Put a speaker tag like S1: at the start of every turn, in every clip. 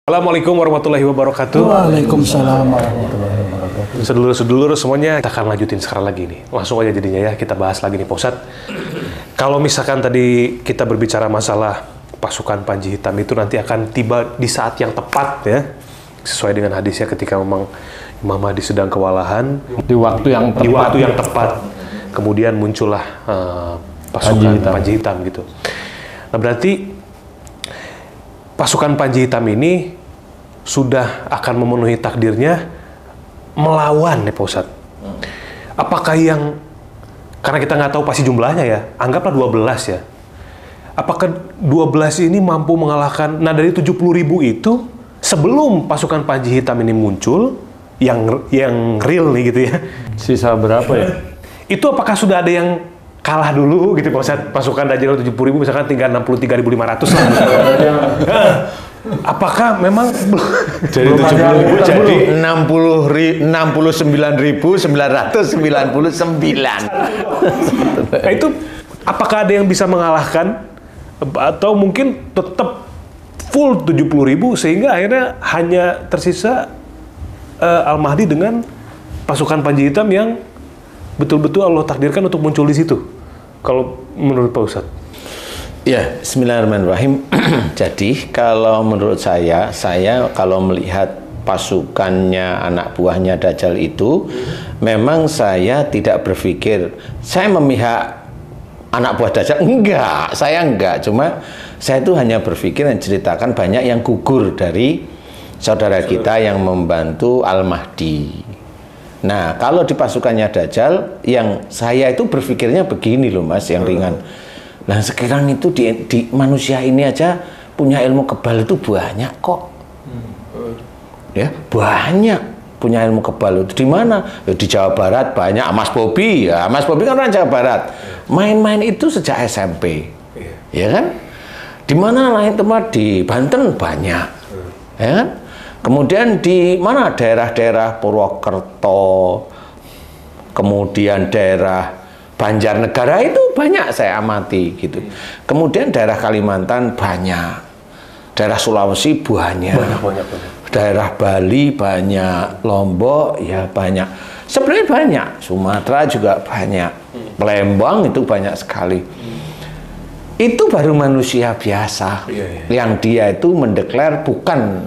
S1: Assalamualaikum warahmatullahi wabarakatuh.
S2: Waalaikumsalam warahmatullahi wabarakatuh.
S1: Sedulur-sedulur semuanya, kita akan lanjutin sekarang lagi nih. Langsung aja jadinya ya, kita bahas lagi nih Pak Ustadz. Kalau misalkan tadi kita berbicara masalah pasukan Panji Hitam itu nanti akan tiba di saat yang tepat ya. Sesuai dengan hadisnya ketika memang Imam Mahdi sedang kewalahan.
S2: Di waktu yang tepat.
S1: Di waktu yang tepat. Kemudian muncullah pasukan Panji Hitam gitu. Nah berarti pasukan Panji Hitam ini sudah akan memenuhi takdirnya melawan nih Pak Ustadz. Apakah yang, karena kita nggak tahu pasti jumlahnya ya, anggaplah 12 ya. Apakah 12 ini mampu mengalahkan, nah dari 70.000 itu, sebelum pasukan Panji Hitam ini muncul, yang real nih gitu ya.
S2: Sisa berapa ya?
S1: Itu apakah sudah ada yang kalah dulu gitu Pak Ustadz? Pasukan Dajjal 70.000 misalkan tinggal 63.500 lah. Apakah memang
S3: jadi 70.000 jadi 69.999.
S1: Nah itu apakah ada yang bisa mengalahkan atau mungkin tetap full 70.000 sehingga akhirnya hanya tersisa Al-Mahdi dengan pasukan Panji Hitam yang betul-betul Allah takdirkan untuk muncul di situ. Kalau menurut Pak Ustadz?
S3: Ya, bismillahirrahmanirrahim. Jadi kalau menurut saya kalau melihat pasukannya anak buahnya Dajjal itu, memang saya tidak berpikir saya memihak anak buah Dajjal. Enggak, saya enggak. Cuma saya itu hanya berpikir dan ceritakan banyak yang gugur dari saudara kita yang membantu Al-Mahdi. Nah, kalau di pasukannya Dajjal, yang saya itu berpikirnya begini loh Mas, yang ringan. Nah sekarang itu di manusia ini aja punya ilmu kebal itu banyak kok, ya banyak punya ilmu kebal itu di mana? Ya, di Jawa Barat banyak. Mas Bobi ya, Mas Bobi kan orang Jawa Barat, main-main itu sejak SMP, ya kan? Di mana lain tempat di Banten banyak, ya kan? Kemudian di mana daerah-daerah Purwokerto, kemudian daerah Banjarnegara itu banyak saya amati gitu. Kemudian daerah Kalimantan banyak, daerah Sulawesi banyak, daerah Bali banyak, Lombok ya banyak. Sebenarnya banyak, Sumatera juga banyak, Palembang itu banyak sekali. Itu baru manusia biasa, yang dia itu mendeklar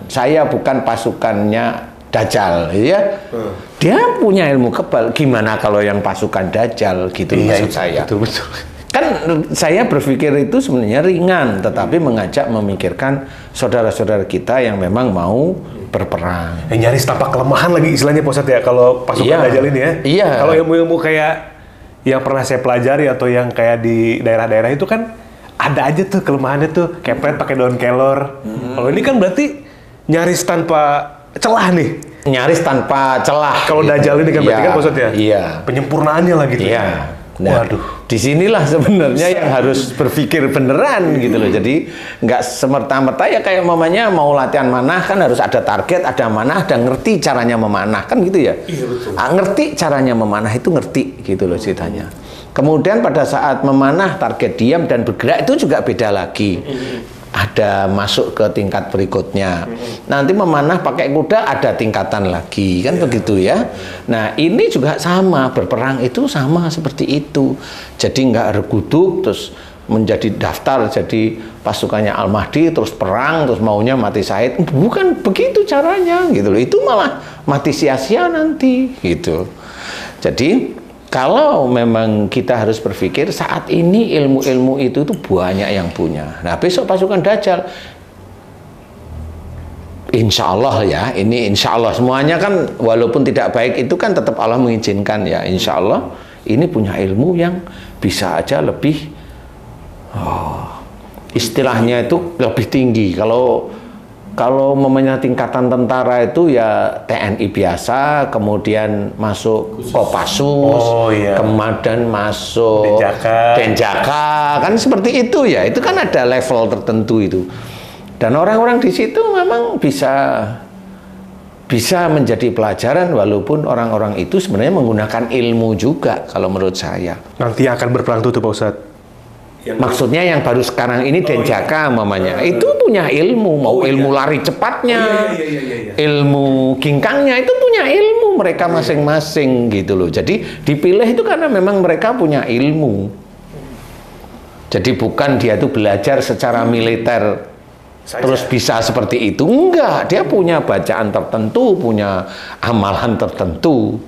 S3: saya bukan pasukannya Dajjal, ya. Dia punya ilmu kebal. Gimana kalau yang pasukan Dajjal gitu maksud saya.
S1: Betul.
S3: Kan saya berpikir itu sebenarnya ringan, tetapi mengajak memikirkan saudara-saudara kita yang memang mau berperang.
S1: Nyaris tanpa kelemahan lagi istilahnya Pak Ustadz ya kalau pasukan Dajjal ini ya.
S3: Iya.
S1: Kalau ilmu-ilmu kayak yang pernah saya pelajari atau yang kayak di daerah-daerah itu kan ada aja tuh kelemahannya tuh, kepret pakai daun kelor. Kalau ini kan berarti nyaris tanpa celah nih.
S3: Nyaris tanpa celah.
S1: Kalau gitu. Dajjal ini kan berarti kan maksudnya.
S3: Iya.
S1: Penyempurnaannya lah gitu.
S3: Iya. Nah,
S1: waduh.
S3: Disinilah sebenarnya yang harus berpikir beneran gitu loh. Jadi nggak semerta-merta ya kayak mamanya mau latihan manah kan harus ada target, ada manah, ada ngerti caranya memanah kan gitu ya.
S1: Iya betul.
S3: Ngerti caranya memanah itu ngerti gitu loh ceritanya. Kemudian pada saat memanah target diam dan bergerak itu juga beda lagi. Ada masuk ke tingkat berikutnya. Nanti memanah pakai kuda ada tingkatan lagi kan begitu ya. Nah ini juga sama, berperang itu sama seperti itu. Jadi nggak reguduk terus menjadi daftar jadi pasukannya Al-Mahdi terus perang terus maunya mati syahid. Bukan begitu caranya gitu loh. Itu malah mati sia-sia nanti gitu. Jadi kalau memang kita harus berpikir saat ini ilmu-ilmu itu tuh banyak yang punya. Nah besok pasukan Dajjal, insya Allah ya, ini insya Allah semuanya kan walaupun tidak baik itu kan tetap Allah mengizinkan ya. Insya Allah ini punya ilmu yang bisa aja lebih, istilahnya itu lebih tinggi. Kalau memangnya tingkatan tentara itu ya TNI biasa, kemudian masuk Kopassus, kemudian masuk Denjaka, kan seperti itu ya. Itu kan ada level tertentu itu. Dan orang-orang di situ memang bisa menjadi pelajaran walaupun orang-orang itu sebenarnya menggunakan ilmu juga kalau menurut saya.
S1: Nanti akan berperang tuh Pak Ustadz.
S3: Maksudnya yang baru sekarang ini Denjaka mamanya itu punya ilmu, mau ilmu lari cepatnya, ilmu ginkangnya itu punya ilmu mereka masing-masing gitu loh. Jadi dipilih itu karena memang mereka punya ilmu. Jadi bukan dia tuh belajar secara militer terus bisa seperti itu, enggak. Dia punya bacaan tertentu, punya amalan tertentu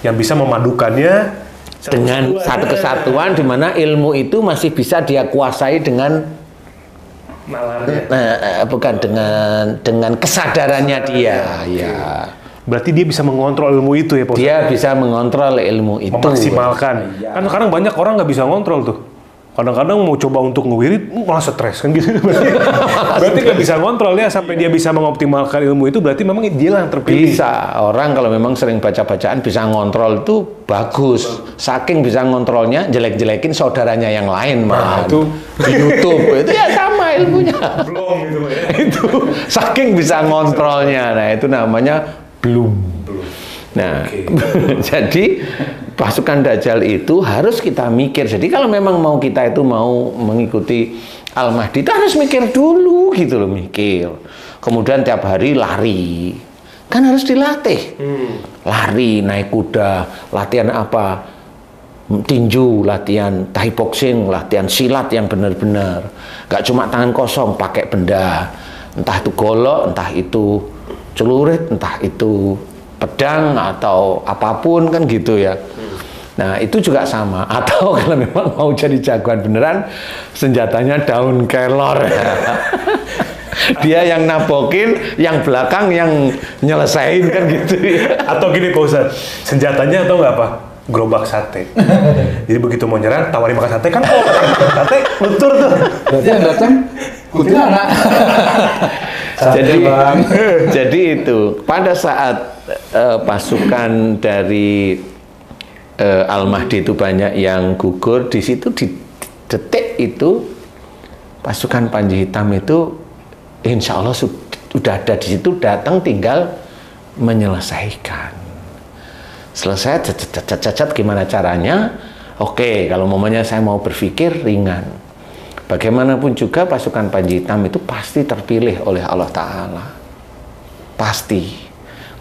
S1: yang bisa memadukannya
S3: dengan satu kesatuan di mana ilmu itu masih bisa dia kuasai dengan bukan dengan kesadarannya dia. Ya.
S1: Berarti dia bisa mengontrol ilmu itu ya, Pak?
S3: Dia bisa mengontrol ilmu itu.
S1: Memaksimalkan. Kan sekarang banyak orang nggak bisa ngontrol tuh. Kadang-kadang mau coba untuk ngewirid malah stres kan gitu. Berarti nggak bisa ngontrol ya sampai dia bisa mengoptimalkan ilmu itu, berarti memang dia yang terpilih.
S3: Bisa. Orang kalau memang sering baca-bacaan bisa ngontrol itu bagus. Saking bisa ngontrolnya, jelek-jelekin saudaranya yang lain malah.
S1: Itu
S3: di YouTube itu ya sama ilmunya.
S1: belum gitu ya.
S3: Itu saking bisa ngontrolnya. Nah, itu namanya belum. Nah, jadi pasukan Dajjal itu harus kita mikir. Jadi kalau memang mau kita itu mau mengikuti Al-Mahdi, itu harus mikir dulu gitu loh, mikir. Kemudian tiap hari lari, kan harus dilatih. Lari, naik kuda, latihan apa? Tinju, latihan Thai boxing, latihan silat yang benar-benar. Gak cuma tangan kosong, pakai benda. Entah itu golok, entah itu celurit, entah itu pedang atau apapun kan gitu ya. Nah itu juga sama. Atau kalau memang mau jadi jagoan beneran, senjatanya daun kelor. Dia yang nabokin, yang belakang yang nyelesain kan gitu ya.
S1: Atau gini Pak Ustadz, senjatanya atau nggak apa? Gerobak sate. Jadi begitu mau nyerang, tawarin makan sate kan, sate luntur tuh.
S2: Berarti yang datang kuntilanak.
S3: Jadi itu pada saat pasukan dari Al-Mahdi itu banyak yang gugur, di situ di detik itu pasukan Panji Hitam itu insya Allah sudah ada di situ, datang tinggal menyelesaikan. Selesai, cacat gimana caranya? Oke, kalau momennya saya mau berpikir ringan. Bagaimanapun juga pasukan Panji Hitam itu pasti terpilih oleh Allah Ta'ala. Pasti.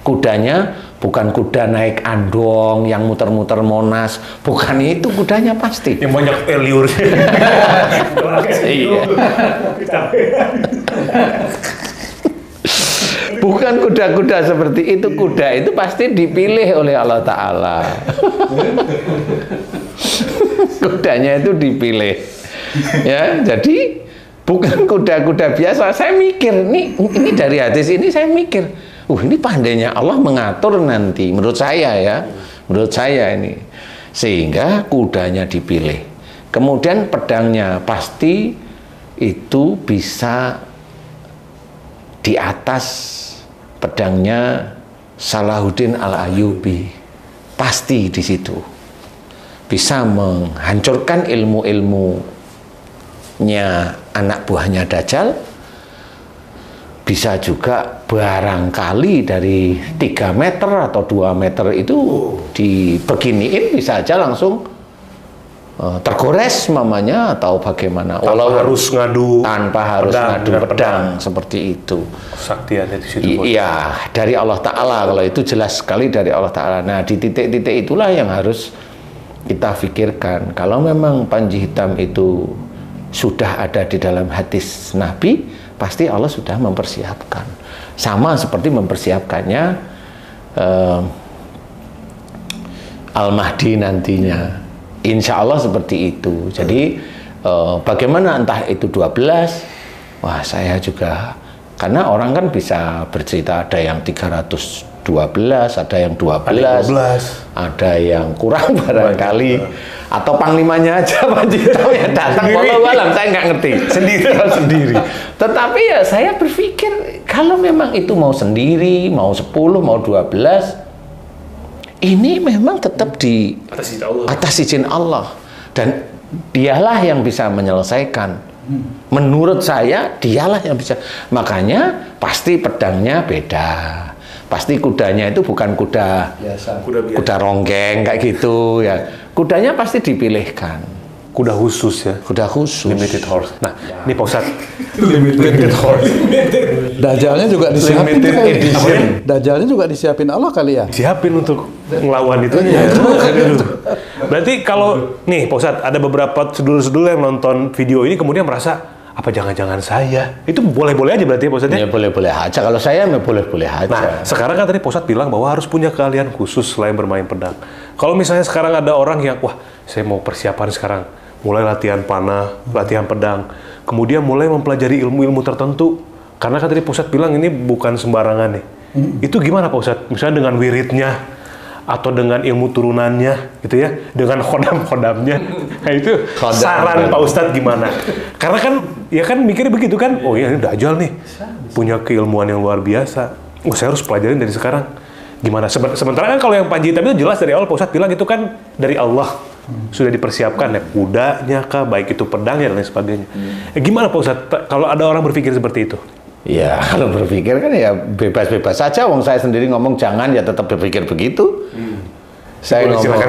S3: Kudanya bukan kuda naik andong yang muter-muter Monas. Bukan itu kudanya pasti.
S1: Yang banyak liur.
S3: Iya. Bukan kuda-kuda seperti itu. Kuda itu pasti dipilih oleh Allah Ta'ala. Kudanya itu dipilih. Ya, jadi bukan kuda-kuda biasa. Saya mikir, ini dari hadis ini saya mikir, ini pandainya Allah mengatur nanti. Menurut saya ya, menurut saya ini, sehingga kudanya dipilih. Kemudian pedangnya pasti itu bisa di atas pedangnya Salahuddin Al-Ayyubi, pasti di situ bisa menghancurkan ilmu-ilmunya anak buahnya Dajjal. Bisa juga barangkali dari 3 meter atau 2 meter itu dibeginiin bisa aja langsung tergores mamanya atau bagaimana.
S1: Tanpa harus ngadu
S3: pedang seperti itu.
S1: Saktiannya di situ.
S3: Iya, dari Allah Ta'ala. Kalau itu jelas sekali dari Allah Ta'ala. Nah, di titik-titik itulah yang harus kita pikirkan. Kalau memang Panji Hitam itu sudah ada di dalam hadis Nabi, pasti Allah sudah mempersiapkan. Sama seperti mempersiapkannya Al-Mahdi nantinya. Insya Allah seperti itu. Jadi bagaimana entah itu 12, wah saya juga, karena orang kan bisa bercerita ada yang 312, ada yang 12, ada yang kurang barangkali, atau panglimanya aja Panji Hitam ya datang walau saya nggak ngerti sendiri. Tetapi ya saya berpikir kalau memang itu mau sendiri, mau 10, mau 12, ini memang tetap di atas izin Allah, dan dialah yang bisa menyelesaikan. Menurut saya dialah yang bisa. Makanya pasti pedangnya beda, pasti kudanya itu bukan kuda biasa, kuda ronggeng kayak gitu ya. Kudanya pasti dipilihkan.
S1: kuda khusus ya.
S3: Kuda khusus.
S1: Limited horse. Nah, ini Pak Ustadz.
S2: Limited horse. Dajalnya juga disiapin
S1: Limited
S2: kali.
S1: edition.
S2: Dajalnya juga disiapin Allah kali ya.
S1: Siapin untuk ngelawan itu. Berarti kalau nih Pak Ustadz, ada beberapa sedulur-sedulur yang nonton video ini kemudian merasa, apa jangan-jangan saya? Itu boleh-boleh aja berarti ya Pak Ustadz?
S3: Ya boleh-boleh aja. Kalau saya boleh-boleh aja.
S1: Nah, sekarang kan tadi Pak Ustadz bilang bahwa harus punya keahlian khusus selain bermain pedang. Kalau misalnya sekarang ada orang yang, wah saya mau persiapan sekarang, mulai latihan panah, latihan pedang, kemudian mulai mempelajari ilmu-ilmu tertentu. Karena kan tadi Pak Ustadz bilang ini bukan sembarangan nih. Itu gimana Pak Ustadz? Misalnya dengan wiridnya, atau dengan ilmu turunannya, gitu ya, dengan khodam-khodamnya. Nah itu saran Pak Ustadz gimana? Karena kan, ya kan mikirnya begitu kan, oh iya ini Dajjal nih, punya keilmuan yang luar biasa. Oh saya harus pelajarin dari sekarang. Gimana? Sementara kan kalau yang Panji Hitam itu jelas dari awal Pak Ustadz bilang itu kan dari Allah. Sudah dipersiapkan ya, kudanya kah, baik itu pedangnya dan lain sebagainya. Gimana Pak Ustadz, kalau ada orang berpikir seperti itu?
S3: Ya, kalau berpikir kan ya bebas-bebas saja. Wong saya sendiri ngomong jangan, ya tetap berpikir begitu. Saya ngomong,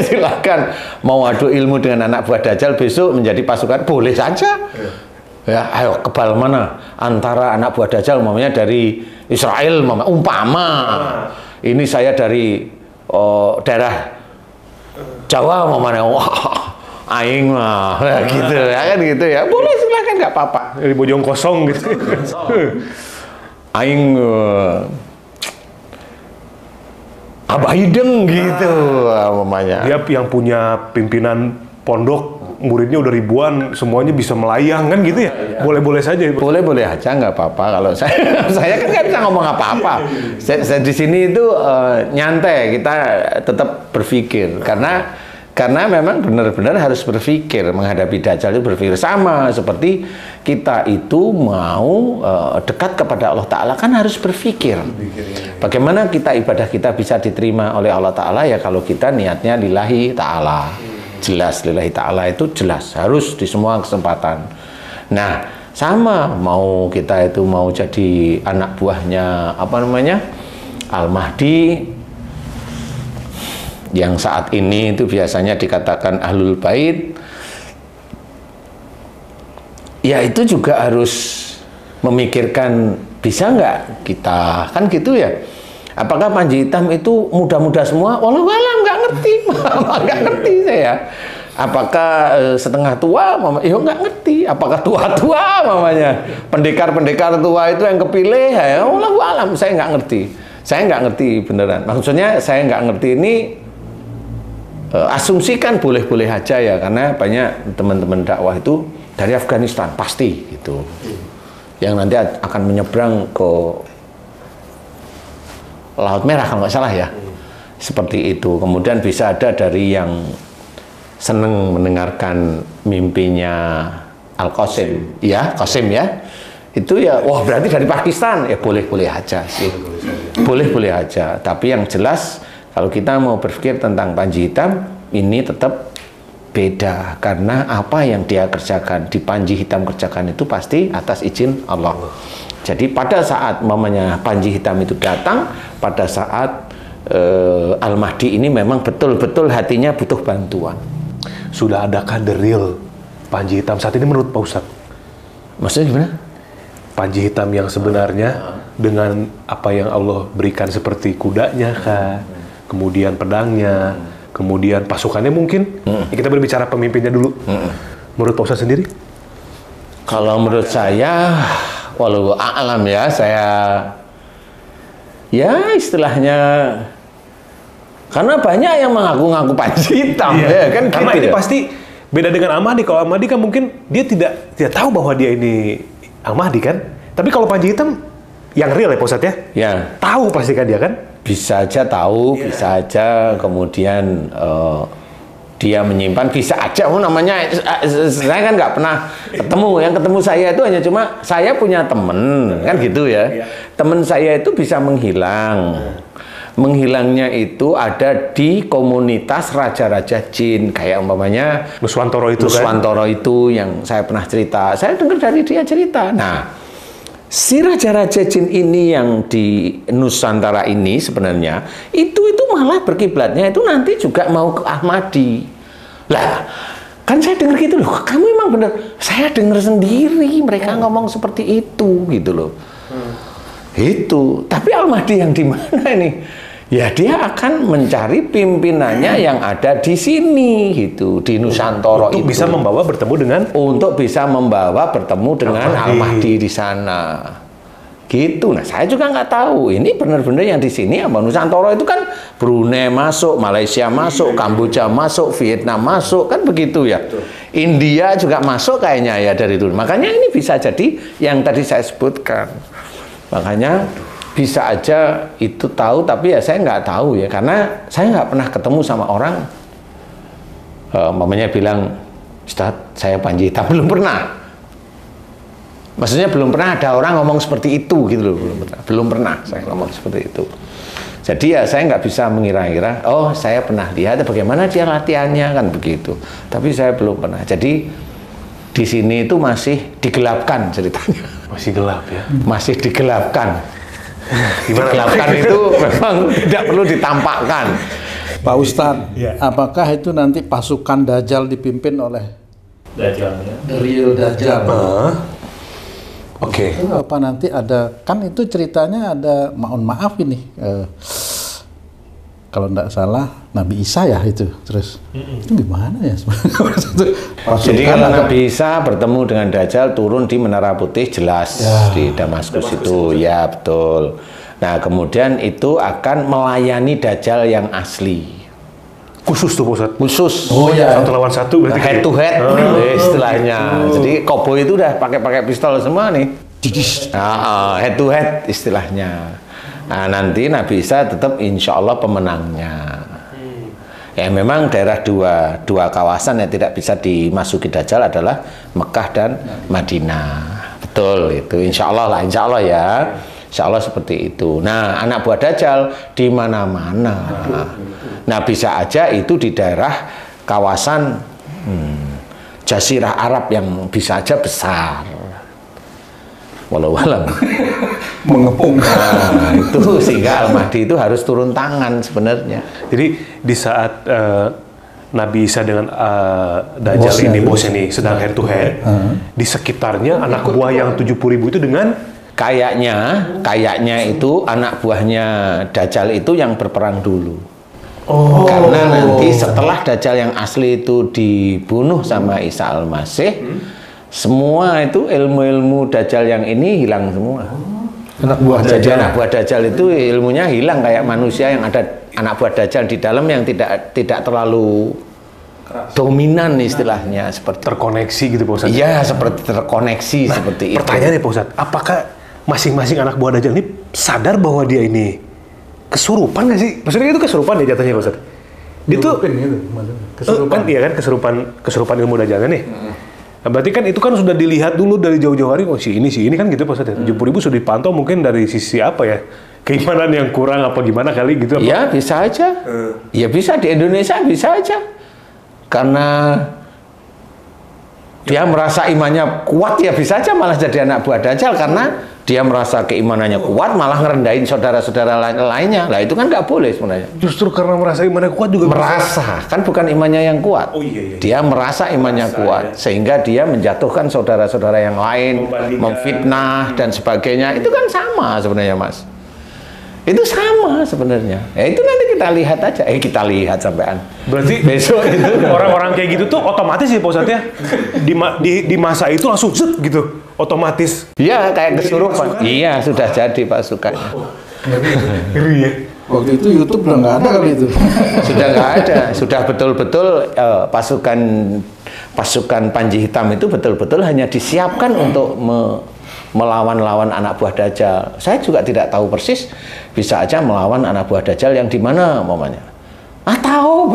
S3: silakan. Mau adu ilmu dengan anak buah Dajjal besok menjadi pasukan, boleh saja. Ya, ayo kebal mana? Antara anak buah Dajjal, umpamanya dari Israel, umpama. Ini saya dari daerah Jawa, umpamanya. Aing mah, gitu ya kan gitu ya. Boleh silakan, nggak apa-apa.
S1: Dari Bojong Kosong gitu.
S3: Aing Abah Hideng gitu namanya.
S1: Dia yang punya pimpinan pondok, muridnya udah ribuan, semuanya bisa melayang kan gitu ya. Boleh-boleh saja.
S3: Boleh-boleh aja, nggak apa-apa. Kalau saya kan nggak bisa ngomong apa-apa. Saya di sini itu nyantai, kita tetap berpikir karena memang benar-benar harus berpikir menghadapi Dajjal itu, berpikir sama seperti kita itu mau dekat kepada Allah Ta'ala kan harus berpikir. Bagaimana ibadah kita bisa diterima oleh Allah Ta'ala ya kalau kita niatnya lillahi ta'ala. Jelas, lillahi ta'ala itu jelas, harus di semua kesempatan. Nah, sama mau kita itu mau jadi anak buahnya Al-Mahdi, yang saat ini itu biasanya dikatakan Ahlul Bait, ya itu juga harus memikirkan bisa nggak kita, kan gitu ya. Apakah Panji Hitam itu muda-muda semua? Wallahualam, nggak ngerti. Nggak ngerti saya. Apakah setengah tua? Ya nggak ngerti. Apakah tua-tua mamanya? Pendekar-pendekar tua itu yang kepilih? Ya wallahualam, saya nggak ngerti. Saya nggak ngerti beneran. Maksudnya saya nggak ngerti ini, asumsikan boleh-boleh aja ya, karena banyak teman-teman dakwah itu dari Afghanistan pasti gitu, yang nanti akan menyeberang ke Laut Merah kalau nggak salah ya, seperti itu. Kemudian bisa ada dari yang seneng mendengarkan mimpinya Al-Qasim, ya Qasim ya, itu ya wah berarti dari Pakistan ya, boleh-boleh aja sih, boleh-boleh aja. Tapi yang jelas kalau kita mau berpikir tentang Panji Hitam, ini tetap beda. Karena apa yang dia kerjakan, di Panji Hitam kerjakan itu pasti atas izin Allah. Jadi pada saat mamanya Panji Hitam itu datang, pada saat Al-Mahdi ini memang betul-betul hatinya butuh bantuan.
S1: Sudah adakah the real Panji Hitam saat ini menurut Pak Ustadz?
S3: Maksudnya gimana?
S1: Panji Hitam yang sebenarnya dengan apa yang Allah berikan seperti kudanya kah? Kemudian pedangnya, kemudian pasukannya mungkin. Kita berbicara pemimpinnya dulu. Menurut Pak Ustadz sendiri?
S3: Kalau menurut saya, walau a'lam ya, saya ya istilahnya, karena banyak yang mengaku-ngaku Panji Hitam, ya kan.
S1: Karena
S3: gitu
S1: ini
S3: ya.
S1: pasti beda dengan Ahmadi. Kalau Ahmadi kan mungkin dia tidak tahu bahwa dia ini Ahmadi kan. Tapi kalau Panji Hitam yang real ya Pak Ustadz ya? Ya. Tahu pasti kan dia kan?
S3: Bisa aja tahu, bisa aja kemudian dia menyimpan, bisa aja namanya. Saya kan nggak pernah ketemu, yang ketemu saya itu hanya cuma saya punya temen kan gitu ya. Temen saya itu bisa menghilang. Menghilangnya itu ada di komunitas raja-raja jin, kayak umpamanya
S1: Nuswantoro itu
S3: itu yang saya pernah cerita. Saya dengar dari dia cerita. Nah, si raja-raja jin ini yang di Nusantara ini sebenarnya itu malah berkiblatnya itu nanti juga mau ke Ahmadi. Lah, Kan saya dengar gitu loh, kamu emang bener. Saya dengar sendiri mereka ngomong seperti itu gitu loh. Itu. Tapi Al-Mahdi yang di mana ini? Ya dia akan mencari pimpinannya yang ada di sini gitu, di Nusantara
S1: untuk
S3: itu.
S1: bisa membawa bertemu dengan
S3: Al-Mahdi di sana. Gitu. Nah, saya juga nggak tahu. Ini benar-benar yang di sini apa Nusantara itu kan Brunei masuk, Malaysia masuk, Kamboja masuk, Vietnam masuk, kan begitu ya. India juga masuk kayaknya ya dari dulu. Makanya ini bisa jadi yang tadi saya sebutkan. Makanya bisa aja itu tahu, tapi ya saya nggak tahu ya, karena saya nggak pernah ketemu sama orang mamanya bilang, Ustadz saya Panji Hitam, belum pernah. Maksudnya belum pernah ada orang ngomong seperti itu gitu loh, belum pernah saya ngomong seperti itu. Jadi ya saya nggak bisa mengira-ngira, oh saya pernah lihat bagaimana dia latihannya kan begitu, tapi saya belum pernah. Jadi di sini itu masih digelapkan ceritanya.
S1: Masih gelap ya?
S3: Masih digelapkan.
S2: Digelapkan
S3: itu memang tidak perlu ditampakkan.
S2: Pak Ustadz, apakah itu nanti pasukan Dajjal dipimpin oleh
S4: Dajjalnya?
S2: real Dajjal?
S1: Oke.
S2: Itu apa nanti ada, kan itu ceritanya ada, mohon maaf ini, kalau tidak salah Nabi Isa ya itu, terus itu gimana ya sebenarnya?
S3: Jadi kalau Nabi Isa bertemu dengan Dajjal turun di Menara Putih jelas di Damaskus itu, ya betul. Nah kemudian itu akan melayani Dajjal yang asli.
S1: Khusus tuh Ustadz?
S3: Khusus.
S1: Oh ya. Satu lawan satu berarti.
S3: Head to head istilahnya. Jadi koboi itu udah pakai pistol semua nih. Head to head istilahnya. Nah nanti Nabi Isa tetap insya Allah pemenangnya. Ya memang daerah dua kawasan yang tidak bisa dimasuki Dajjal adalah Mekah dan Madinah. Betul itu, insya Allah ya. Insya Allah seperti itu. Nah anak buah Dajjal di mana-mana. Nah bisa aja itu di daerah kawasan Jazirah Arab yang bisa aja besar. Walau alam
S2: mengepung.
S3: Nah, itu sehingga Al-Mahdi itu harus turun tangan sebenarnya.
S1: Jadi di saat Nabi Isa dengan Dajjal bosnya ini sedang head to head, di sekitarnya anak buah yang 70.000 itu dengan
S3: kayaknya itu anak buahnya Dajjal itu yang berperang dulu. Karena nanti setelah Dajjal yang asli itu dibunuh sama Isa Al-Masih, semua itu ilmu-ilmu Dajjal yang ini hilang semua.
S2: Anak buah Dajjal.
S3: Anak buah Dajjal itu ilmunya hilang kayak manusia yang ada anak buah Dajjal di dalam yang tidak terlalu dominan istilahnya, seperti
S1: terkoneksi gitu Pak Ustadz.
S3: Iya, seperti terkoneksi seperti itu.
S1: Pertanyaannya Pak Ustadz, apakah masing-masing anak buah Dajjal ini sadar bahwa dia ini kesurupan nggak sih? Maksudnya itu kesurupan ya jatuhnya Pak Ustadz? Dia tuh kesurupan. Kan iya kan kesurupan ilmu Dajjal nih. Nah, berarti kan itu kan sudah dilihat dulu dari jauh-jauh hari, oh si ini kan gitu Pak Ustadz. 70.000 sudah dipantau mungkin dari sisi apa ya? Keimanan yang kurang apa gimana kali gitu apa?
S3: Ya bisa aja. Ya bisa di Indonesia bisa aja. Karena dia merasa imannya kuat ya bisa aja malah jadi anak buah Dajjal karena dia merasa keimanannya kuat malah ngerendahin saudara-saudara lainnya. Lah itu kan nggak boleh sebenarnya.
S1: Justru karena merasa imannya kuat juga
S3: merasa kan bukan imannya yang kuat. Dia merasa imannya kuat sehingga dia menjatuhkan saudara-saudara yang lain, memfitnah dan sebagainya. Itu kan sama sebenarnya Mas. Itu sama sebenarnya. Ya itu nanti kita lihat aja. Kita lihat sampean.
S1: Berarti
S3: besok itu
S1: orang-orang kayak gitu tuh otomatis ya Pak Ustadz ya. Di masa itu langsung zut gitu. Otomatis.
S3: Iya, kayak kesurupan. Iya, sudah jadi pasukannya.
S1: Ngeri ya.
S2: Waktu itu YouTube udah nggak ada kali itu.
S3: Sudah nggak ada. Sudah betul-betul pasukan Panji Hitam itu betul-betul hanya disiapkan untuk melawan anak buah Dajjal. Saya juga tidak tahu persis, bisa aja melawan anak buah Dajjal yang di mana umpamanya. Atau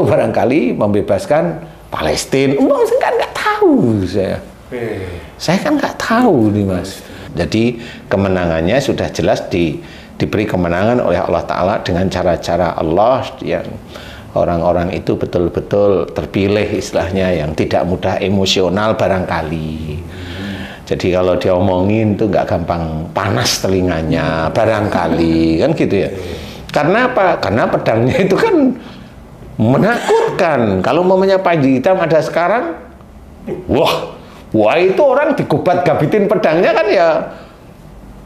S3: barangkali membebaskan Palestina. Saya kan nggak tahu saya kan nggak tahu nih Mas. Jadi kemenangannya sudah jelas diberi kemenangan oleh Allah Ta'ala dengan cara-cara Allah yang orang-orang itu betul-betul terpilih istilahnya yang tidak mudah emosional barangkali. Jadi kalau dia omongin itu nggak gampang panas telinganya barangkali kan gitu ya. Karena apa? Karena pedangnya itu kan menakutkan. Kalau umpamanya Panji Hitam ada sekarang, wah itu orang digubat gabitin pedangnya kan ya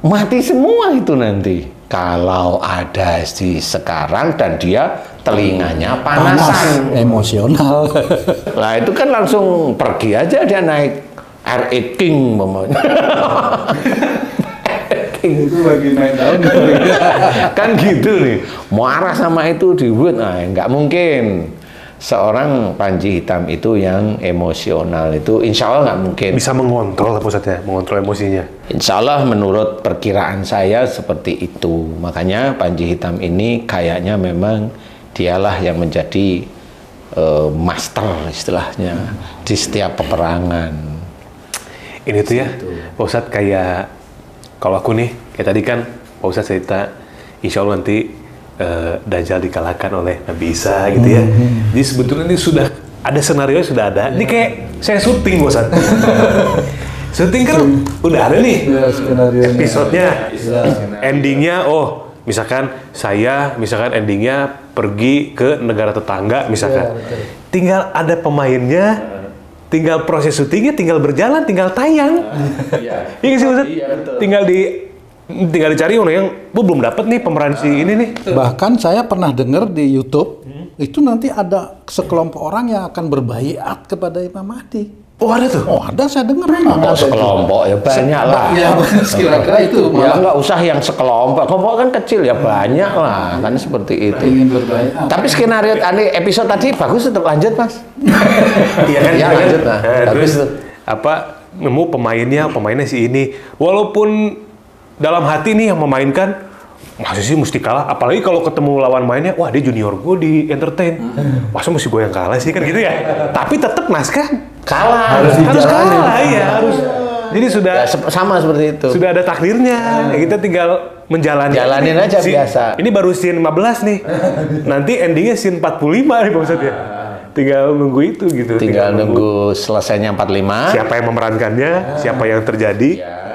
S3: mati semua itu nanti. Kalau ada di sekarang dan dia telinganya panasan,
S2: emosional.
S3: Lah itu kan langsung pergi aja, dia naik R8 King umpamanya.
S2: Itu lagi main tahun
S3: kan gitu nih, marah sama itu dibuat, nggak mungkin. Seorang Panji Hitam itu yang emosional itu insya Allah nggak mungkin.
S1: Bisa mengontrol Pak Ustadz ya, mengontrol emosinya.
S3: Insya Allah menurut perkiraan saya seperti itu. Makanya Panji Hitam ini kayaknya memang dialah yang menjadi master istilahnya di setiap peperangan.
S1: Ini tuh ya, Pak Ustadz, kayak kalau aku nih, kayak tadi kan Pak Ustadz cerita, insya Allah nanti Dajjal dikalahkan oleh Nabi Isa gitu ya. Jadi sebetulnya ini sudah ada senario, sudah ada. Ini kayak saya syuting Pak Ustadz. Syuting kan udah ada nih episodenya, endingnya. Oh, misalkan endingnya pergi ke negara tetangga misalkan. Tinggal ada pemainnya, tinggal proses syutingnya, tinggal berjalan, tinggal tayang. Iya sih Ustaz? Tinggal dicari orang yang belum dapat nih pemeran si ini nih.
S2: Bahkan saya pernah dengar di YouTube itu nanti ada sekelompok orang yang akan berbaiat kepada Imam Mahdi.
S1: Oh ada tuh?
S2: Oh ada, saya dengar.
S3: Sekelompok ya banyak lah.
S2: Ya kira-kira itu.
S3: Ya nggak usah yang sekelompok. Kelompok kan kecil ya banyak lah, kan seperti itu.
S2: Ingin berbaiat.
S3: Tapi skenario episode tadi bagus, tetap lanjut Mas.
S1: Iya kan?
S3: Ya lanjut lah.
S1: Terus nemu pemainnya si ini. Walaupun dalam hati nih yang memainkan, masa sih mesti kalah? Apalagi kalau ketemu lawan mainnya, wah dia junior gue di entertain. Masa mesti gue yang kalah sih kan gitu ya? Tapi tetap naskah kalah. Harus kalah, iya harus. Jadi sudah
S3: ya, sama seperti itu.
S1: Sudah ada takdirnya. Kita tinggal menjalani.
S3: Jalanin aja biasa.
S1: Ini baru scene 15 nih. Nanti endingnya scene 45 nih Pak Ustadz ya. Tinggal nunggu itu gitu.
S3: Tinggal nunggu selesainya 45.
S1: Siapa yang memerankannya, siapa yang terjadi.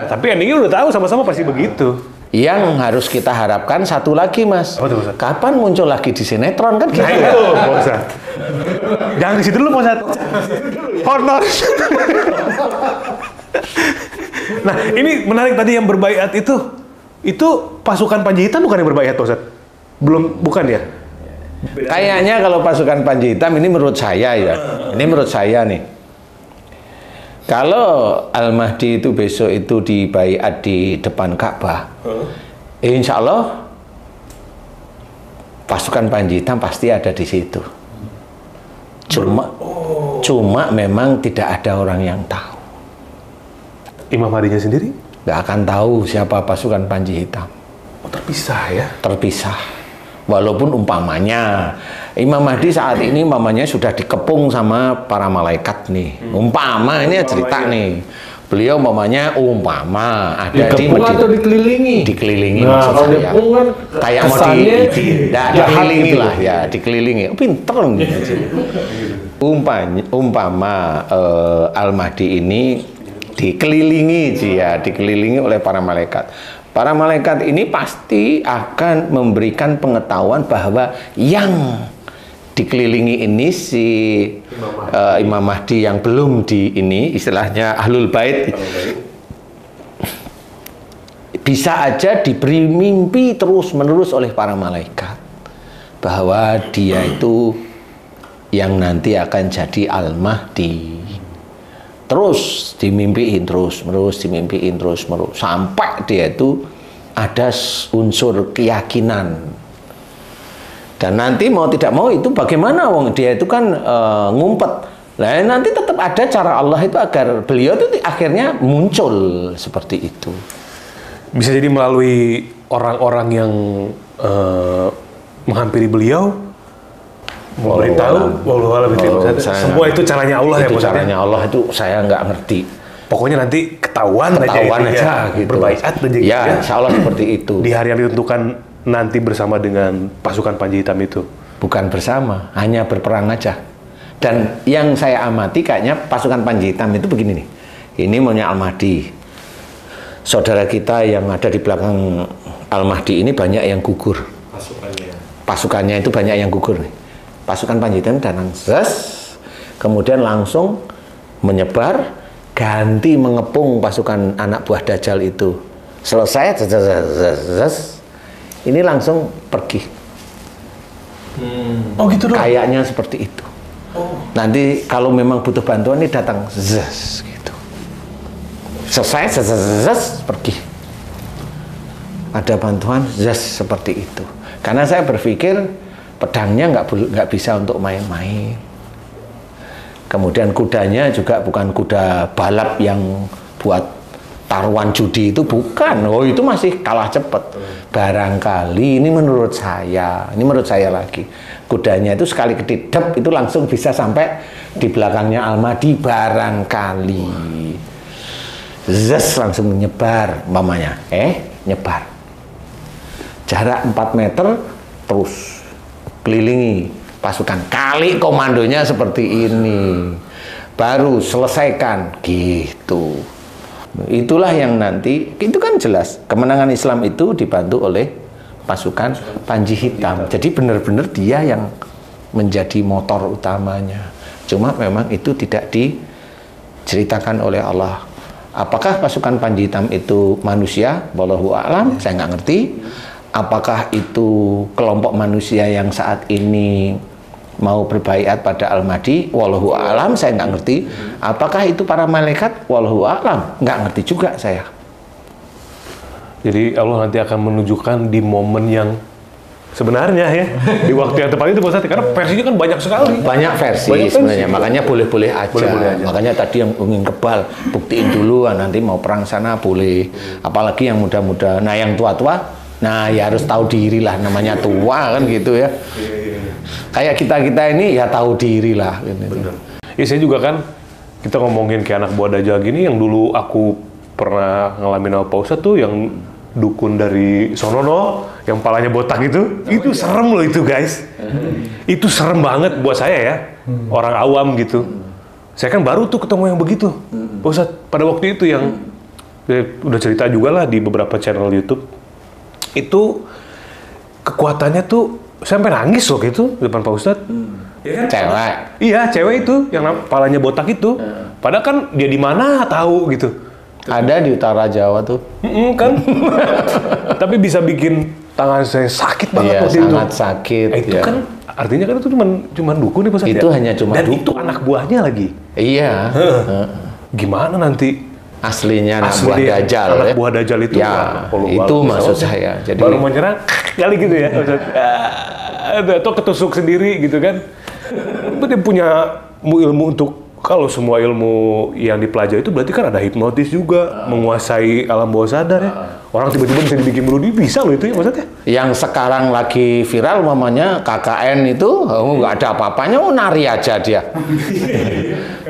S1: Tapi endingnya udah tahu sama-sama pasti begitu.
S3: Yang harus kita harapkan satu lagi Mas.
S1: Apa tuh, Ustaz?
S3: Kapan muncul lagi di sinetron kan gitu.
S1: Nah itu Pak Ustadz. Jangan di situ dulu Pak Ustadz. Honor. Nah ini menarik tadi yang berbaiat itu pasukan Panji Hitam bukan yang berbaiat Pak Ustadz? Bukan ya?
S3: Kayaknya kalau pasukan Panji Hitam ini menurut saya ya. Ini menurut saya nih. Kalau Al-Mahdi itu besok itu dibaiat di depan Ka'bah, insya Allah pasukan Panji Hitam pasti ada di situ. Cuma memang tidak ada orang yang tahu.
S1: Imam Mahdinya sendiri?
S3: Nggak akan tahu siapa pasukan Panji Hitam.
S1: Oh, terpisah ya?
S3: Terpisah. Walaupun umpamanya Imam Mahdi saat ini umpamanya sudah dikepung sama para malaikat nih. Umpama ini cerita nih. Beliau umpamanya ada
S1: dikepung
S3: di
S1: atau dikelilingi?
S3: Dikelilingi
S1: Nah,
S3: maksud
S1: kalau
S3: saya.
S1: dikepung kan
S3: kayak mau dikelilingi lah ya, dikelilingi. Pinter nih. Umpama Al-Mahdi ini dikelilingi oleh para malaikat. Para malaikat ini pasti akan memberikan pengetahuan bahwa yang dikelilingi ini si Imam Mahdi yang belum ini istilahnya Ahlul Bait bisa aja diberi mimpi terus-menerus oleh para malaikat bahwa dia itu yang nanti akan jadi Al-Mahdi. Terus dimimpiin terus-menerus sampai dia itu ada unsur keyakinan. Dan nanti mau tidak mau itu bagaimana wong dia itu kan ngumpet. Nah, nanti tetap ada cara Allah itu agar beliau itu akhirnya muncul seperti itu.
S1: Bisa jadi melalui orang-orang yang menghampiri beliau. Memberitahu, semua itu caranya Allah ya,
S3: caranya Allah itu saya nggak ngerti.
S1: Pokoknya nanti ketahuan
S3: aja gitu.
S1: Berbaiat aja gitu.
S3: Ya, insya Allah seperti itu.
S1: Di hari yang ditentukan nanti bersama dengan pasukan Panji Hitam itu.
S3: Bukan bersama, hanya berperang aja. Dan yang saya amati kayaknya pasukan Panji Hitam itu begini nih. Ini maunya Al-Mahdi. Saudara kita yang ada di belakang Al-Mahdi ini banyak yang gugur. Pasukannya itu banyak yang gugur nih. pasukan Panji Hitam datang, kemudian langsung menyebar, ganti mengepung pasukan anak buah Dajjal itu. Selesai, ini langsung pergi.
S1: Oh gitu dong.
S3: Kayaknya seperti itu. Nanti kalau memang butuh bantuan ini datang, gitu. Selesai, pergi. Ada bantuan, seperti itu. Karena saya berpikir pedangnya nggak bisa untuk main-main. Kemudian kudanya juga bukan kuda balap yang buat taruhan judi, itu bukan. Oh, itu masih kalah cepat. Barangkali ini menurut saya lagi. Kudanya itu sekali ketidap itu langsung bisa sampai di belakangnya Al-Mahdi barangkali. Langsung menyebar umpamanya. Nyebar. Jarak 4 meter terus kelilingi pasukan, kali komandonya seperti ini, baru selesaikan gitu. Itulah yang nanti, itu kan jelas kemenangan Islam itu dibantu oleh pasukan Panji Hitam. Jadi benar-benar dia yang menjadi motor utamanya. Cuma memang itu tidak diceritakan oleh Allah. Apakah pasukan Panji Hitam itu manusia? Wallahu a'lam, saya nggak ngerti. Apakah itu kelompok manusia yang saat ini mau berbaiat pada Al-Mahdi? Wallahu a'lam, saya nggak ngerti. Apakah itu para malaikat? Wallahu a'lam, nggak ngerti juga saya.
S1: Jadi Allah nanti akan menunjukkan di momen yang sebenarnya ya, di waktu yang tepat itu Pak Ustadz, karena versinya kan banyak sekali.
S3: Banyak versi sebenarnya, makanya boleh-boleh aja. Makanya tadi yang ingin kebal, buktiin dulu, nanti mau perang sana boleh. Apalagi yang muda-muda, nah yang tua-tua, nah ya harus tahu diri lah, namanya tua kan gitu ya. Kayak kita ini ya tahu diri lah.
S1: Bener. Ya saya juga kan, kita ngomongin kayak anak buah Dajjal gini, yang dulu aku pernah ngalamin sama Pak Ustadz tuh, yang dukun dari Sonono, yang palanya botak itu serem loh itu guys. Itu serem banget buat saya ya, orang awam gitu. Saya kan baru tuh ketemu yang begitu, Pak Ustadz, pada waktu itu yang udah cerita juga lah di beberapa channel YouTube. Itu kekuatannya tuh sampai nangis loh gitu di depan Pak Ustadz.
S3: Ya kan? Cewek.
S1: Iya, cewek itu yang palanya botak itu. Padahal kan dia di mana tahu gitu.
S3: Ada di utara Jawa tuh.
S1: Kan. Tapi bisa bikin tangan saya sakit banget waktu itu.
S3: Sangat sakit.
S1: Itu kan artinya kan itu cuma dukun nih Pak Ustadz.
S3: Itu hanya cuma
S1: dan
S3: dukun.
S1: itu anak buahnya lagi.
S3: Iya.
S1: Gimana nanti
S3: aslinya anak buah Dajjal,
S1: anak buah Dajjal itu
S3: ya, itu maksud saya. Jadi
S1: baru mau nyerang kali gitu ya, atau ketusuk sendiri gitu kan. Dia punya ilmu untuk, kalau semua ilmu yang dipelajari itu berarti kan ada hipnotis juga, menguasai alam bawah sadar ya. Orang tiba-tiba bisa dibikin bunuh diri, bisa loh itu ya maksudnya.
S3: Yang sekarang lagi viral mamanya KKN itu, nggak ada apa-apanya, nari aja dia.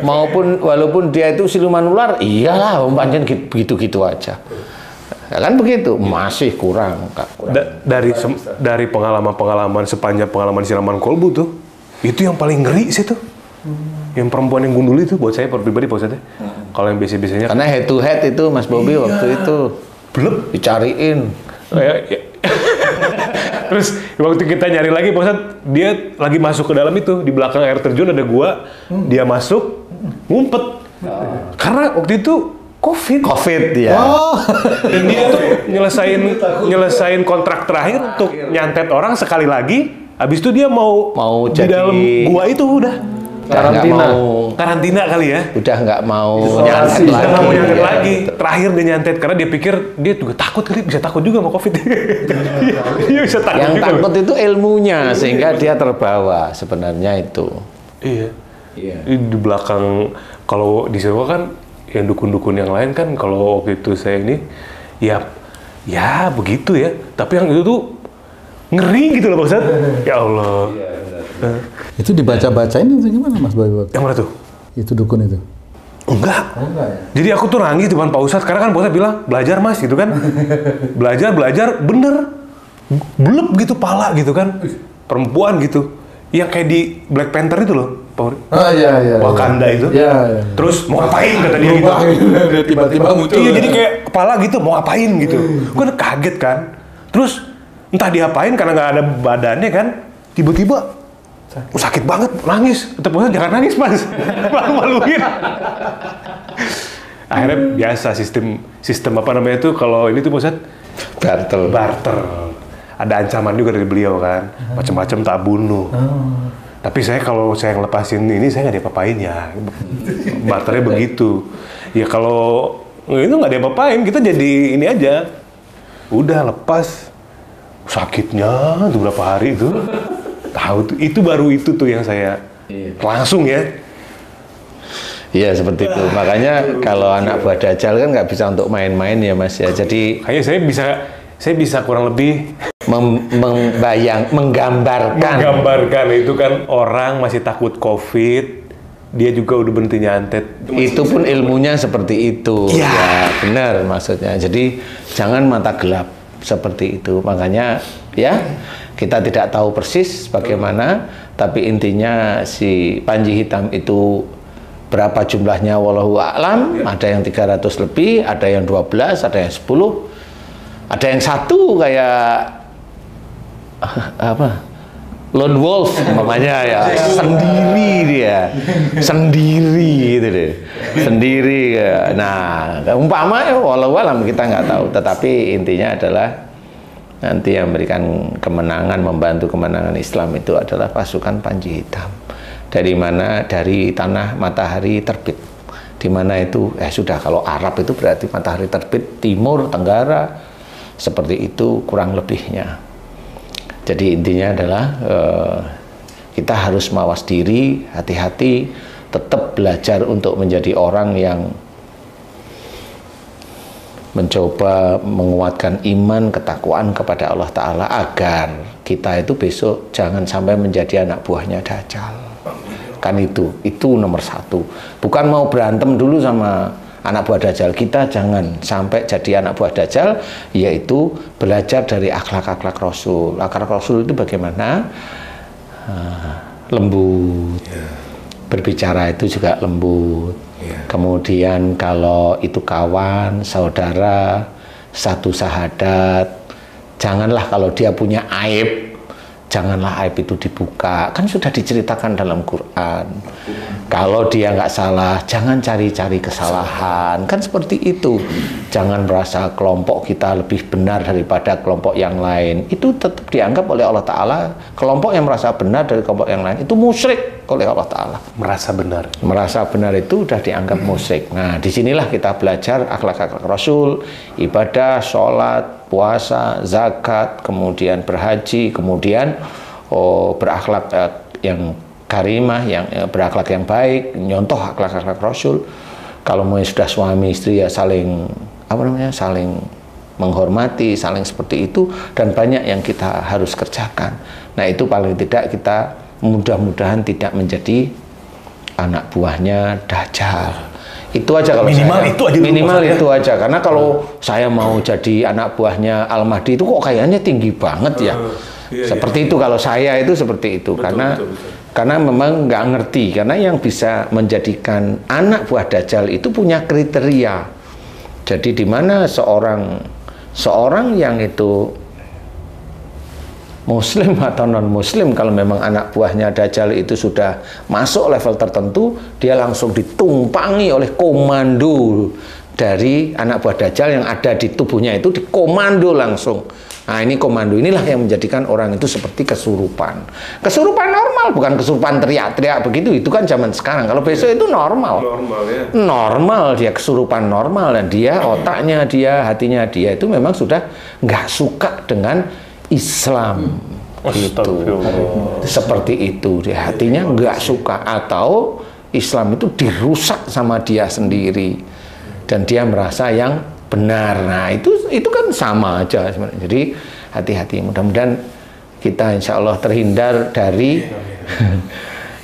S3: Walaupun dia itu siluman ular, iyalah, pancen gitu-gitu aja. Ya kan begitu, masih kurang.
S1: Dari pengalaman-pengalaman sepanjang pengalaman silaman kolbu tuh, itu yang paling ngeri sih tuh. Yang perempuan yang gundul itu buat saya pribadi Pak Ustadz. Kalau yang biasa-biasanya
S3: karena head to head itu Mas Bobi waktu itu
S1: belum
S3: dicariin.
S1: Terus waktu kita nyari lagi Pak Ustadz, dia lagi masuk ke dalam itu, di belakang air terjun ada gua, dia masuk ngumpet. Karena waktu itu COVID ya. Dan dia tuh nyelesain kontrak terakhir untuk nyantet orang sekali lagi. Habis itu dia mau di
S3: jadi
S1: dalam gua itu udah karantina kali ya.
S3: Udah nggak mau nyantet lagi.
S1: Udah nggak mau nyantet lagi. Terakhir dia nyantet karena dia pikir dia juga takut kali, bisa takut juga sama COVID. Dia bisa takut.
S3: Yang
S1: juga
S3: takut itu ilmunya sehingga dia terbawa sebenarnya itu.
S1: Iya. Di belakang, kalau di Jawa kan yang dukun-dukun yang lain kan, kalau waktu itu saya ini ya begitu ya. Tapi yang itu tuh ngeri gitu loh Pak Ustadz. Ya Allah.
S2: Itu dibaca-bacain itu gimana Mas Boy?
S1: Yang mana tuh?
S2: Itu dukun itu?
S1: Enggak.
S2: Ya?
S1: Jadi aku tuh nangis di depan Pak Ustadz, karena kan Pak Ustadz bilang, belajar Mas gitu kan. belajar, bener. Blep gitu pala gitu kan. Perempuan gitu. Yang kayak di Black Panther itu loh.
S2: Iya.
S1: Wakanda itu.
S2: Iya.
S1: Terus mau ngapain kata dia gitu.
S2: Tiba-tiba muncul.
S1: Iya, jadi kayak kepala gitu, mau ngapain gitu. Gue kaget kan. Terus entah diapain karena nggak ada badannya kan. Tiba-tiba sakit banget, nangis. Tetap jangan nangis mas, malu-maluin. Akhirnya biasa sistem apa namanya itu kalau ini tuh Ustaz barter. Ada ancaman juga dari beliau kan, macam-macam tak bunuh. Tapi kalau saya ngelepasin ini saya nggak diapa-apain ya. Barternya begitu. Ya kalau itu nggak diapa-apain, kita jadi ini aja. Udah lepas. Sakitnya tuh berapa hari itu. Tahu tuh, itu baru itu tuh yang saya langsung ya.
S3: Iya seperti itu. Makanya kalau anak buah Dajjal kan nggak bisa untuk main-main ya Mas ya. Jadi
S1: kayaknya saya bisa kurang lebih menggambarkan itu kan orang masih takut COVID, dia juga udah berhenti nyantet.
S3: Itu pun ilmunya seperti itu. Ya benar maksudnya. Jadi jangan mata gelap seperti itu. Makanya ya kita tidak tahu persis bagaimana, tapi intinya si Panji Hitam itu berapa jumlahnya wallahu a'lam, ada yang 300 lebih, ada yang 12, ada yang 10, ada yang satu kayak apa? Lone wolf namanya ya, sendiri gitu deh. Sendiri. Nah, umpama ya wallahu a'lam kita nggak tahu, tetapi intinya adalah nanti yang memberikan kemenangan, membantu kemenangan Islam itu adalah pasukan Panji Hitam. Dari mana? Dari tanah matahari terbit. Di mana itu? Sudah kalau Arab itu berarti matahari terbit timur, tenggara. Seperti itu kurang lebihnya. Jadi intinya adalah kita harus mawas diri, hati-hati, tetap belajar untuk menjadi orang yang mencoba menguatkan iman, ketakwaan kepada Allah Ta'ala agar kita itu besok jangan sampai menjadi anak buahnya Dajjal. Kan itu nomor satu. Bukan mau berantem dulu sama anak buah Dajjal, kita jangan sampai jadi anak buah Dajjal, yaitu belajar dari akhlak-akhlak Rasul. Akhlak Rasul itu bagaimana? Lembut, berbicara itu juga lembut. Kemudian kalau itu kawan, saudara, satu sahadat, janganlah kalau dia punya aib, janganlah aib itu dibuka. Kan sudah diceritakan dalam Quran. Kalau dia nggak salah, jangan cari-cari kesalahan. Kan seperti itu. Jangan merasa kelompok kita lebih benar daripada kelompok yang lain. Itu tetap dianggap oleh Allah Ta'ala, kelompok yang merasa benar dari kelompok yang lain, itu musyrik oleh Allah Ta'ala.
S1: Merasa benar.
S3: Merasa benar itu sudah dianggap musyrik. Nah, disinilah kita belajar akhlak-akhlak Rasul, ibadah, sholat, puasa, zakat, kemudian berhaji, kemudian berakhlak yang karimah, yang berakhlak yang baik, nyontoh akhlak-akhlak Rasul. Kalau mau sudah suami istri ya saling saling menghormati, saling seperti itu, dan banyak yang kita harus kerjakan. Nah, itu paling tidak kita mudah-mudahan tidak menjadi anak buahnya Dajjal. Itu aja kalau minimal itu aja, karena kalau saya mau jadi anak buahnya Al-Mahdi itu kok kayaknya tinggi banget ya. Seperti itu kalau saya itu seperti itu, karena memang nggak ngerti, karena yang bisa menjadikan anak buah Dajjal itu punya kriteria. Jadi di mana seorang yang itu Muslim atau non Muslim, kalau memang anak buahnya Dajjal itu sudah masuk level tertentu, dia langsung ditumpangi oleh komando dari anak buah Dajjal yang ada di tubuhnya itu, dikomando langsung. Nah, ini komando inilah yang menjadikan orang itu seperti kesurupan. Kesurupan normal, bukan kesurupan teriak-teriak begitu. Itu kan zaman sekarang. Kalau besok itu normal. Normal, dia kesurupan normal, dan dia otaknya dia, hatinya dia itu memang sudah nggak suka dengan Islam. Gitu. Seperti itu, dia hatinya nggak suka, atau Islam itu dirusak sama dia sendiri dan dia merasa yang benar. Nah, itu kan sama aja sebenarnya. Jadi hati-hati, mudah-mudahan kita insya Allah terhindar dari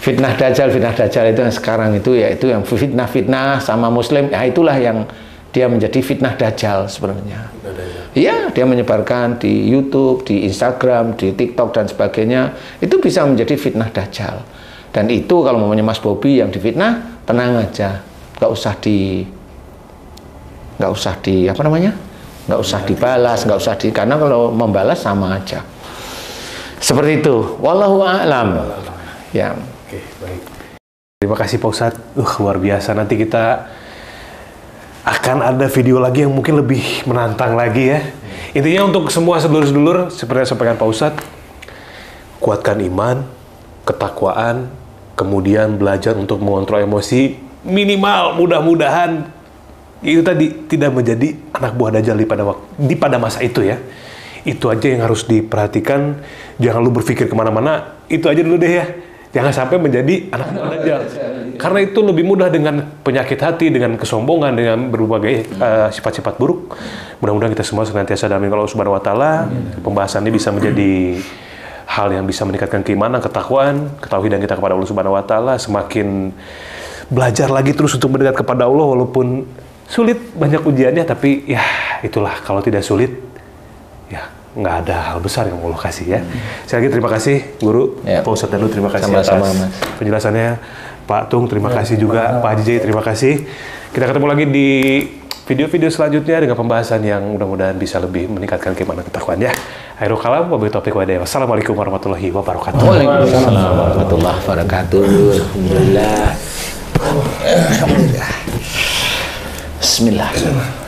S3: fitnah Dajjal. Fitnah Dajjal itu yang sekarang itu, yaitu yang fitnah-fitnah sama Muslim, ya itulah yang dia menjadi fitnah Dajjal sebenarnya. Iya, dia menyebarkan di YouTube, di Instagram, di TikTok dan sebagainya, itu bisa menjadi fitnah Dajjal. Dan itu kalau mamanya Mas Bobi yang difitnah, tenang aja, nggak usah dibalas, karena kalau membalas sama aja. Seperti itu. Wallahu a'lam. Ya.
S1: Oke, baik. Terima kasih Pak Ustadz. Luar biasa. Nanti kita akan ada video lagi yang mungkin lebih menantang lagi ya. Intinya untuk semua sedulur-sedulur, seperti yang sampaikan Pak Ustadz, kuatkan iman, ketakwaan, kemudian belajar untuk mengontrol emosi, minimal mudah-mudahan itu tadi tidak menjadi anak buah Dajjal pada masa itu ya. Itu aja yang harus diperhatikan. Jangan lu berpikir kemana-mana, itu aja dulu deh ya. Jangan sampai menjadi anak buah Dajjal. Karena itu lebih mudah dengan penyakit hati, dengan kesombongan, dengan berbagai sifat-sifat buruk. Mudah-mudahan kita semua senantiasa dalam Allah Subhanahu wa taala. Pembahasan ini bisa menjadi hal yang bisa meningkatkan keimanan, ketakwaan, ketauhidan kita kepada Allah Subhanahu wa taala, semakin belajar lagi terus untuk mendekat kepada Allah walaupun sulit, banyak ujiannya, tapi ya itulah, kalau tidak sulit ya nggak ada hal besar yang Allah kasih ya. Sekali lagi terima kasih Guru, Pak Ustadz Danu, terima kasih atas penjelasannya. Pak Tung, terima kasih juga. Pak Haji Jai, terima kasih. Kita ketemu lagi di video-video selanjutnya dengan pembahasan yang mudah-mudahan bisa lebih meningkatkan keimanan ketakwaan ya. Akhirul kalam, wabillahi taufiq wa hidayah. Wassalamualaikum warahmatullahi wabarakatuh.
S3: Waalaikumsalam warahmatullahi wabarakatuh. Alhamdulillah. Bismillah.